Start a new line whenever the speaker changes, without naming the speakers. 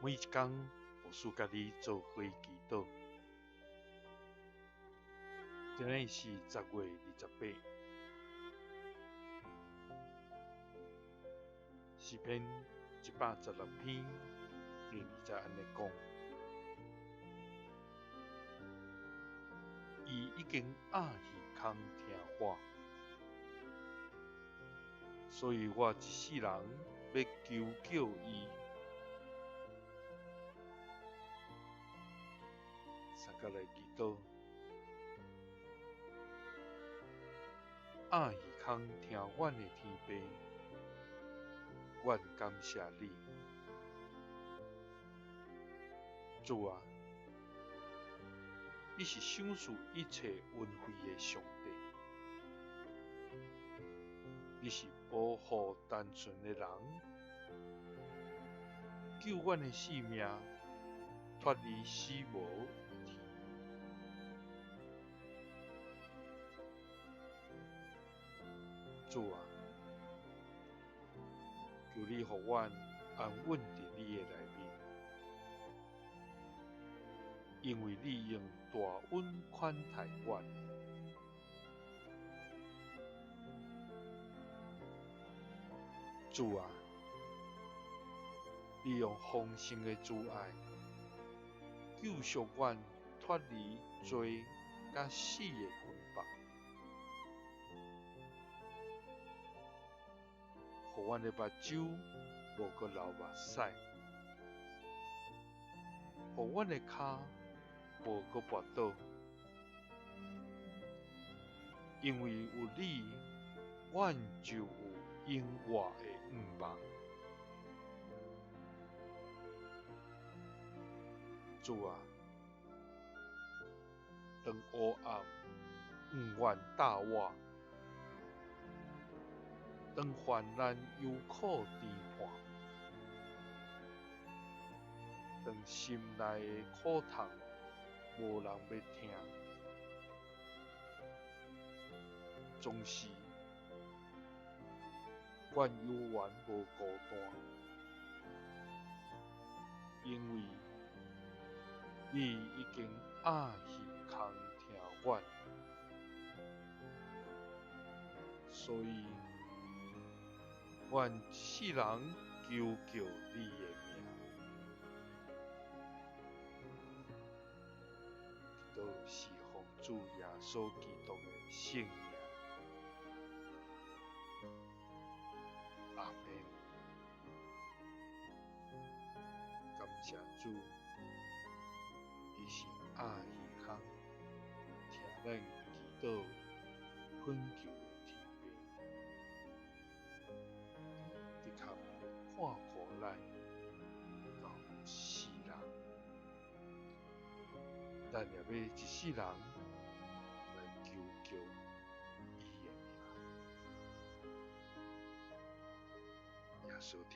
每一天，有事甲你做伙祈祷。今日是10月28，诗篇116篇第20安尼讲：伊已经暗耳孔听我，所以我一世人要求救伊。三个来祈祷，暗耳孔听阮的天父，阮感谢你，主啊，你是赏赐一切恩惠的上帝，你是保护单纯的人，救阮的性命，脱离死无的天。主啊，求你予阮安稳伫你的内面，因为你用大恩款待阮。主啊，你用丰盛的慈爱救赎阮，脱离罪甲死的捆绑，予阮的目睭无阁流目屎，予阮的骹无阁跌倒，因为有你，阮就有永活的盼望。主啊，当黑暗永远大我，当患难忧苦填破，当心内的苦痛无人要听，总是阮有缘无孤单，因为你已经暗耳孔听阮，所以阮一世人求你的名。都是奉主耶稣基督的圣名，阿们。感谢主，伊是暗耳孔听咱祈祷恳求的天父，的确会看顾咱到死人。咱也要一世人来求伊的名。耶稣听